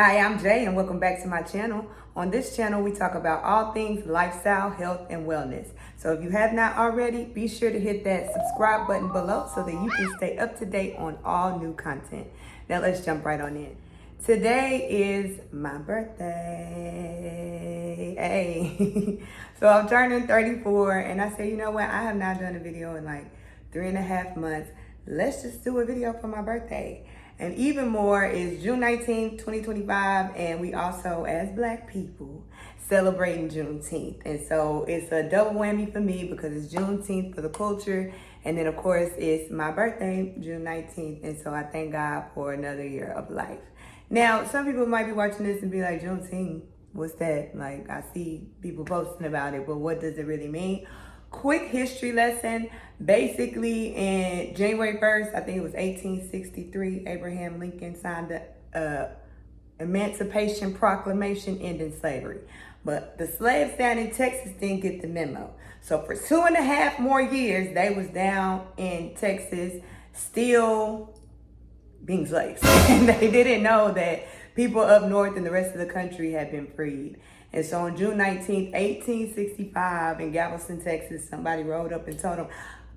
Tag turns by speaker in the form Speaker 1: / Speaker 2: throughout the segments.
Speaker 1: Hi, I'm Jay and welcome back to my channel. On this channel, we talk about all things lifestyle, health, and wellness. So if you have not already, be sure to hit that subscribe button below so that you can stay up to date on all new content. Now let's jump right on in. Today is my birthday. Hey, so I'm turning 34 and I said, you know what? I have not done a video in like 3.5 months. Let's just do a video for my birthday. And even more is June 19th, 2025, and we also, as Black people, celebrating Juneteenth. And so it's a double whammy for me because it's Juneteenth for the culture, and then of course it's my birthday, June 19th, and so I thank God for another year of life. Now, some people might be watching this and be like, Juneteenth, what's that? Like, I see people posting about it, but what does it really mean? Quick history lesson. Basically, in January 1st, I think it was 1863, Abraham Lincoln signed the Emancipation Proclamation ending slavery. But the slaves down in Texas didn't get the memo. So for 2.5 more years, they was down in Texas still being slaves. And they didn't know that people up north and the rest of the country had been freed. And so on June 19th, 1865 in Galveston, Texas, somebody rode up and told them,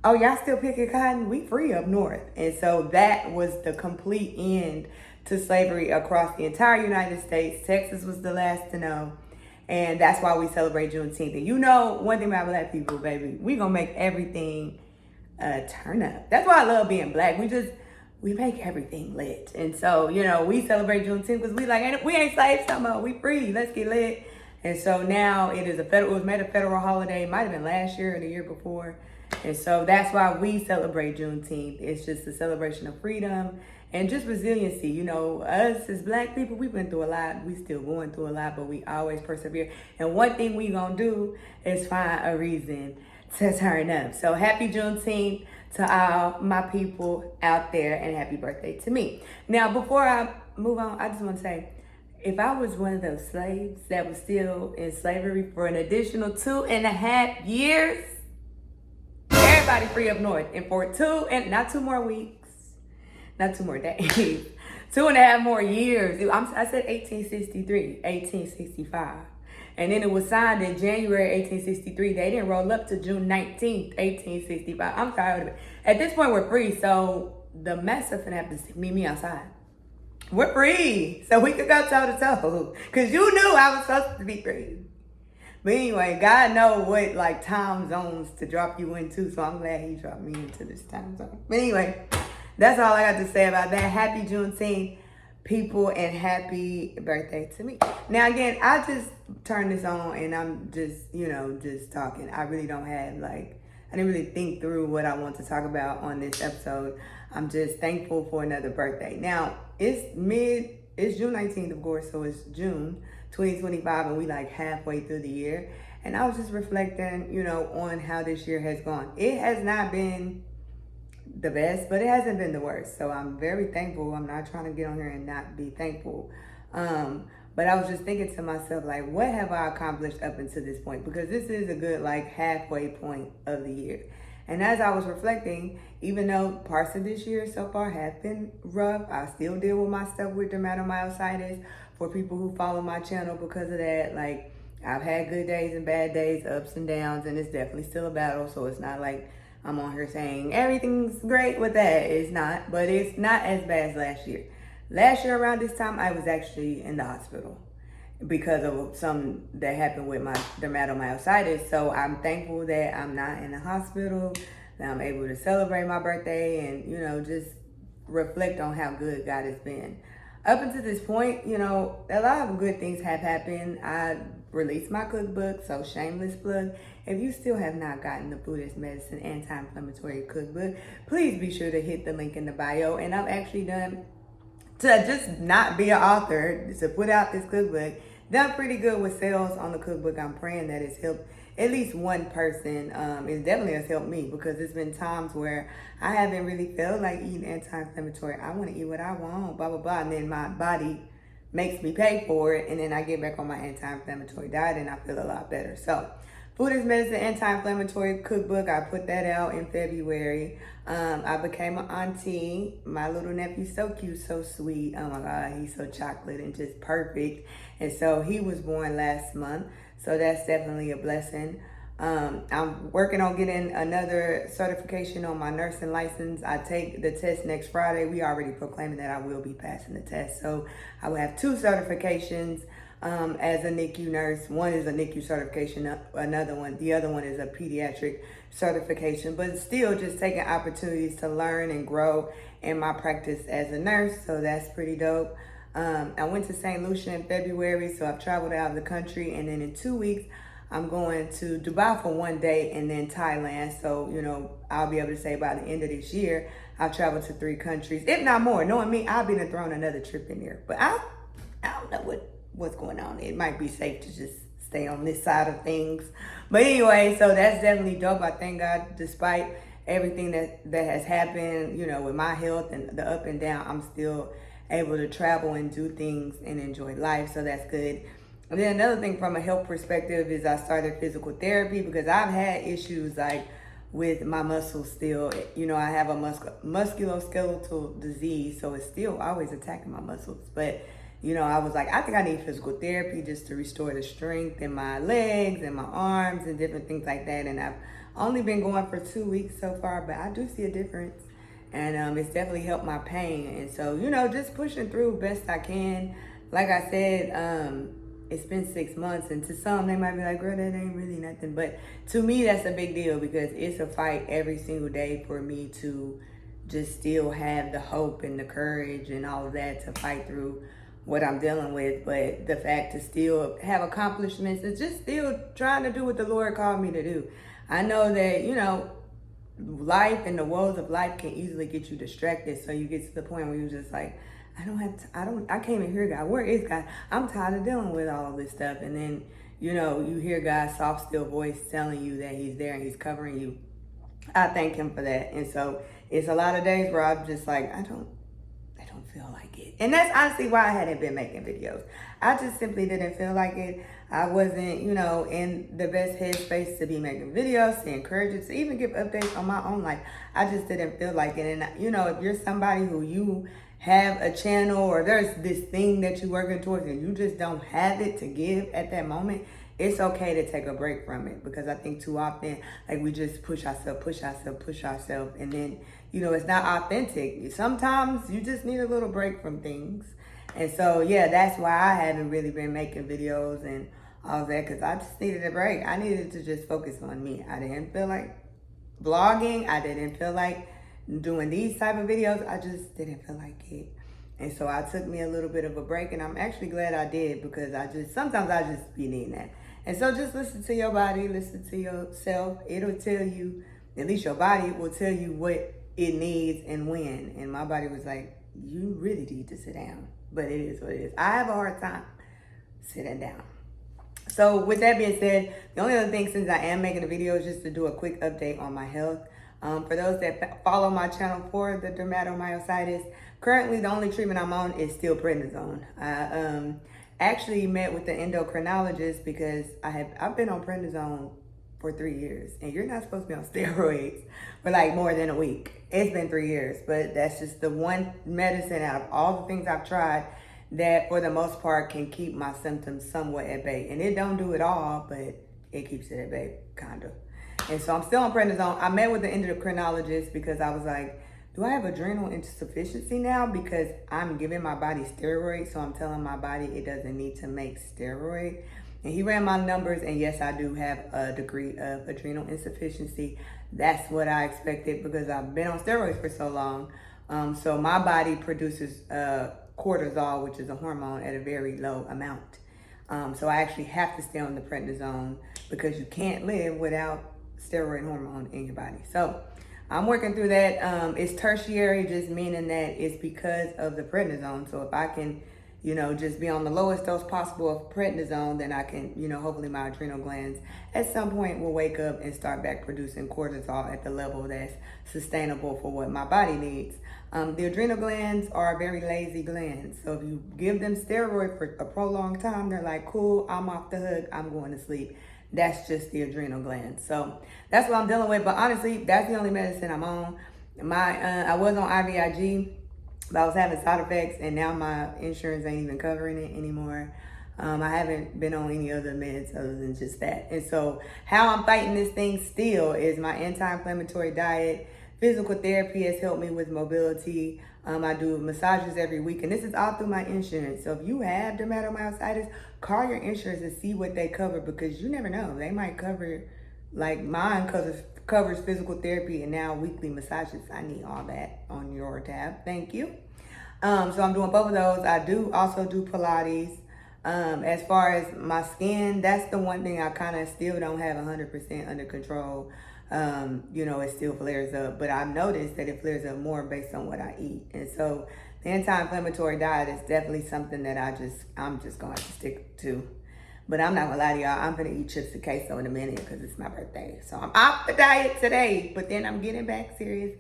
Speaker 1: oh, y'all still picking cotton? We free up north. And so that was the complete end to slavery across the entire United States. Texas was the last to know. And that's why we celebrate Juneteenth. And you know, one thing about Black people, baby, we gonna make everything turn up. That's why I love being Black. We make everything lit. And so, you know, we celebrate Juneteenth because we ain't slaves no more. We free. Let's get lit. And so now it was made a federal holiday. It might have been last year or the year before. And so that's why we celebrate Juneteenth. It's just a celebration of freedom and just resiliency. You know, us as Black people, we've been through a lot. We still going through a lot, but we always persevere. And one thing we gonna do is find a reason to turn up. So happy Juneteenth to all my people out there and happy birthday to me. Now, before I move on, I just want to say, if I was one of those slaves that was still in slavery for an additional 2.5 years, everybody free up north. And for not 2 more weeks, not 2 more days, 2.5 more years. I said 1863, 1865. And then it was signed in January 1863. They didn't roll up to June 19th, 1865. I'm tired of it. At this point, we're free. So the mess up gonna have to meet me outside. We're free, so we could go toe to toe. Cause you knew I was supposed to be free. But anyway, God knows what like time zones to drop you into. So I'm glad He dropped me into this time zone. But anyway, that's all I got to say about that. Happy Juneteenth, people, and happy birthday to me. Now again, I just turned this on and I'm just, just talking. I really don't have I didn't really think through what I want to talk about on this episode. I'm just thankful for another birthday. Now, it's June 19th, of course, so it's June 2025 and we like halfway through the year. And I was just reflecting, on how this year has gone. It has not been the best, but it hasn't been the worst. So I'm very thankful. I'm not trying to get on here and not be thankful. But I was just thinking to myself, what have I accomplished up until this point? Because this is a good, halfway point of the year. And as I was reflecting, even though parts of this year so far have been rough, I still deal with my stuff with dermatomyositis. For people who follow my channel because of that, I've had good days and bad days, ups and downs, and it's definitely still a battle. So it's not like I'm on here saying everything's great with that. It's not, but it's not as bad as last year. Last year around this time, I was actually in the hospital because of something that happened with my dermatomyositis. So I'm thankful that I'm not in the hospital, that I'm able to celebrate my birthday and, just reflect on how good God has been. Up until this point, a lot of good things have happened. I released my cookbook, so shameless plug. If you still have not gotten the Buddhist Medicine Anti-Inflammatory Cookbook, please be sure to hit the link in the bio. And I'm actually done to just not be an author, to put out this cookbook. Done pretty good with sales on the cookbook. I'm praying that it's helped at least one person. It definitely has helped me because there's been times where I haven't really felt like eating anti-inflammatory. I want to eat what I want, blah, blah, blah. And then my body makes me pay for it. And then I get back on my anti-inflammatory diet and I feel a lot better. So Food is Medicine, Anti-Inflammatory Cookbook. I put that out in February. I became an auntie. My little nephew's so cute, so sweet. Oh my God, he's so chocolate and just perfect. And so he was born last month. So that's definitely a blessing. I'm working on getting another certification on my nursing license. I take the test next Friday. We already proclaiming that I will be passing the test. So I will have 2 certifications as a NICU nurse. One is a NICU certification, the other one is a pediatric certification, but still just taking opportunities to learn and grow in my practice as a nurse. So that's pretty dope. I went to St. Lucia in February, so I've traveled out of the country, and then in 2 weeks, I'm going to Dubai for 1 day and then Thailand. So, I'll be able to say by the end of this year, I've traveled to 3 countries, if not more. Knowing me, I'll be throwing another trip in there. But I don't know what's going on. It might be safe to just stay on this side of things. But anyway, so that's definitely dope. I thank God, despite everything that has happened, with my health and the up and down, I'm still able to travel and do things and enjoy life. So that's good. And then another thing from a health perspective is I started physical therapy because I've had issues like with my muscles still. I have a musculoskeletal disease, so it's still always attacking my muscles. But, I was like, I think I need physical therapy just to restore the strength in my legs and my arms and different things like that. And I've only been going for 2 weeks so far, but I do see a difference. And it's definitely helped my pain. And so, just pushing through best I can. Like I said, it's been 6 months, and to some, they might be like, girl, that ain't really nothing. But to me, that's a big deal because it's a fight every single day for me to just still have the hope and the courage and all of that to fight through what I'm dealing with. But the fact to still have accomplishments is just still trying to do what the Lord called me to do. I know that, life and the woes of life can easily get you distracted. So you get to the point where you're just like, I can't even hear God. Where is God? I'm tired of dealing with all of this stuff. And then, you hear God's soft, still voice telling you that he's there and he's covering you. I thank him for that. And so it's a lot of days where I'm just like, I don't feel like it. And that's honestly why I hadn't been making videos. I just simply didn't feel like it. I wasn't, in the best headspace to be making videos, to encourage it, to even give updates on my own life. I just didn't feel like it. And, if you're somebody who you have a channel or there's this thing that you're working towards and you just don't have it to give at that moment, it's okay to take a break from it. Because I think too often, like, we just push ourselves. And then, it's not authentic. Sometimes you just need a little break from things. And so, yeah, that's why I haven't really been making videos and all that, because I just needed a break. I needed to just focus on me. I didn't feel like vlogging. I didn't feel like doing these type of videos. I just didn't feel like it. And so I took me a little bit of a break, and I'm actually glad I did, because sometimes I just be needing that. And so just listen to your body, listen to yourself. It'll tell you, at least your body will tell you what it needs and when. And my body was like, you really need to sit down. But it is what it is. I have a hard time sitting down. So with that being said, the only other thing, since I am making a video, is just to do a quick update on my health. For those that follow my channel for the dermatomyositis, currently the only treatment I'm on is still prednisone. I actually met with the endocrinologist because I've been on prednisone for 3 years, and you're not supposed to be on steroids for like more than a week. It's been 3 years, but that's just the one medicine out of all the things I've tried that for the most part can keep my symptoms somewhat at bay. And it don't do it all, but it keeps it at bay, kind of. And so I'm still on prednisone. I met with the endocrinologist because I was like, do I have adrenal insufficiency now? Because I'm giving my body steroids, so I'm telling my body it doesn't need to make steroid. And he ran my numbers, and yes, I do have a degree of adrenal insufficiency. That's what I expected because I've been on steroids for so long. So my body produces cortisol, which is a hormone, at a very low amount. So I actually have to stay on the prednisone because you can't live without steroid hormone in your body. So I'm working through that. It's tertiary, just meaning that it's because of the prednisone. So if I can, just be on the lowest dose possible of prednisone, then I can, hopefully my adrenal glands at some point will wake up and start back producing cortisol at the level that's sustainable for what my body needs. The adrenal glands are very lazy glands. So if you give them steroid for a prolonged time, they're like, cool, I'm off the hook, I'm going to sleep. That's just the adrenal gland. So that's what I'm dealing with. But honestly, that's the only medicine I'm on. I was on IVIG, but I was having side effects, and now my insurance ain't even covering it anymore. I haven't been on any other meds other than just that. And so how I'm fighting this thing still is my anti-inflammatory diet. Physical therapy has helped me with mobility. I do massages every week, and this is all through my insurance. So if you have dermatomyositis, call your insurance and see what they cover, because you never know. They might cover, like mine covers physical therapy and now weekly massages. I need all that on your tab. Thank you. So I'm doing both of those. I do also do Pilates. As far as my skin, that's the one thing I kind of still don't have 100% under control. It still flares up, but I've noticed that it flares up more based on what I eat. And so the anti-inflammatory diet is definitely something that I'm just going to have to stick to. But I'm not gonna lie to y'all, I'm gonna eat chips and queso in a minute because it's my birthday. So I'm off the diet today, but then I'm getting back serious.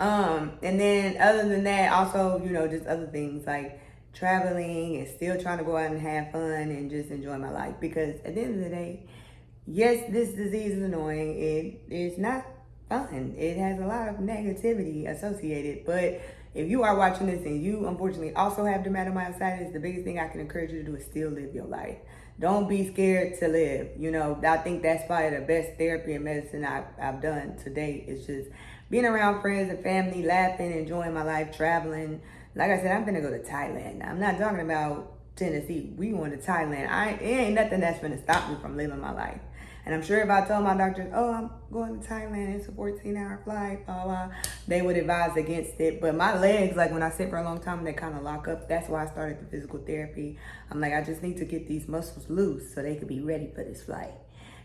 Speaker 1: And then other than that, also, just other things like traveling and still trying to go out and have fun and just enjoy my life. Because at the end of the day, yes, this disease is annoying. It is not fun. It has a lot of negativity associated. But if you are watching this and you unfortunately also have dermatomyositis, the biggest thing I can encourage you to do is still live your life. Don't be scared to live. I think that's probably the best therapy and medicine I've done to date. It's just being around friends and family, laughing, enjoying my life, traveling. Like I said, I'm gonna go to Thailand. I'm not talking about Tennessee. We going to Thailand. It ain't nothing that's gonna stop me from living my life. And I'm sure if I told my doctors, oh, I'm going to Thailand, it's a 14-hour flight, blah, blah, they would advise against it. But my legs, like when I sit for a long time, they kind of lock up. That's why I started the physical therapy. I'm like, I just need to get these muscles loose so they could be ready for this flight.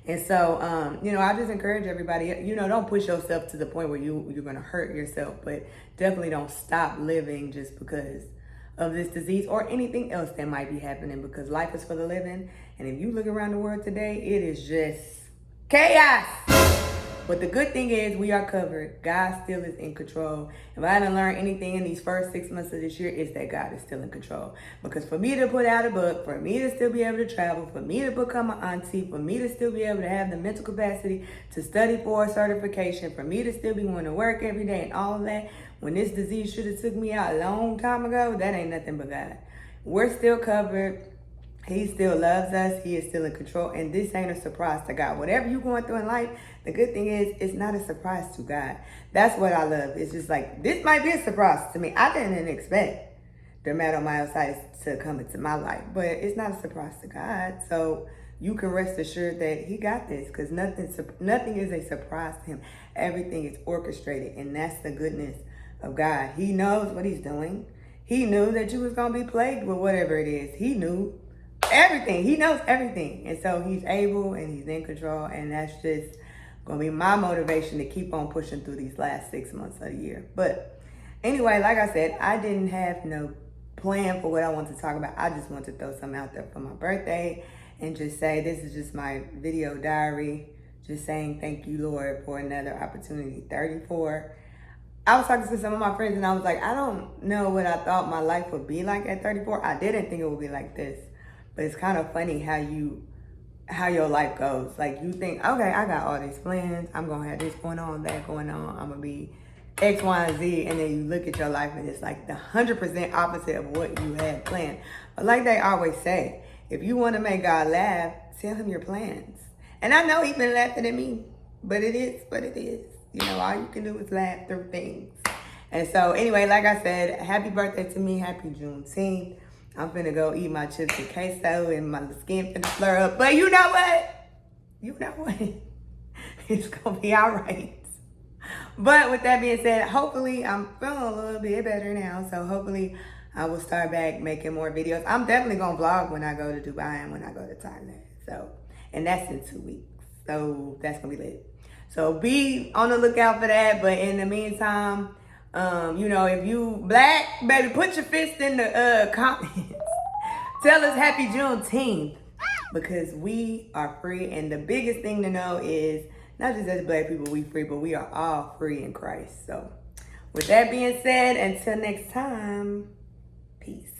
Speaker 1: And so, I just encourage everybody, don't push yourself to the point where you're going to hurt yourself, but definitely don't stop living just because of this disease or anything else that might be happening, because life is for the living. And if you look around the world today, it is just chaos. But the good thing is we are covered. God still is in control. If I haven't learned anything in these first 6 months of this year, it's that God is still in control. Because for me to put out a book, for me to still be able to travel, for me to become an auntie, for me to still be able to have the mental capacity to study for a certification, for me to still be going to work every day and all of that, when this disease should have took me out a long time ago, that ain't nothing but God. We're still covered. He still loves us. He is still in control. And this ain't a surprise to God. Whatever you're going through in life, the good thing is it's not a surprise to God. That's what I love. It's just like, this might be a surprise to me. I didn't expect dermatomyositis to come into my life, but it's not a surprise to God. So you can rest assured that he got this, because nothing is a surprise to him. Everything is orchestrated, and that's the goodness of God. He knows what he's doing. He knew that you was going to be plagued with whatever it is. He knew everything. He knows everything. And so he's able and he's in control. And that's just going to be my motivation to keep on pushing through these last 6 months of the year. But anyway, like I said, I didn't have no plan for what I want to talk about. I just want to throw something out there for my birthday and just say this is just my video diary. Just saying thank you, Lord, for another opportunity. 34. I was talking to some of my friends and I was like, I don't know what I thought my life would be like at 34. I didn't think it would be like this. But it's kind of funny how your life goes. Like you think, okay, I got all these plans. I'm going to have this going on, that going on. I'm going to be X, Y, and Z. And then you look at your life and it's like the 100% opposite of what you had planned. But like they always say, if you want to make God laugh, tell him your plans. And I know he's been laughing at me, but it is what it is. All you can do is laugh through things. And so anyway, like I said, happy birthday to me. Happy Juneteenth. I'm finna go eat my chips and queso and my skin finna flare up. But you know what? It's gonna be all right. But with that being said, hopefully I'm feeling a little bit better now. So hopefully I will start back making more videos. I'm definitely gonna vlog when I go to Dubai and when I go to Thailand. And that's in 2 weeks. So that's gonna be lit. So be on the lookout for that. But in the meantime, if you black, baby, put your fist in the comments. Tell us happy Juneteenth, because we are free. And the biggest thing to know is not just as black people, we free, but we are all free in Christ. So with that being said, until next time, peace.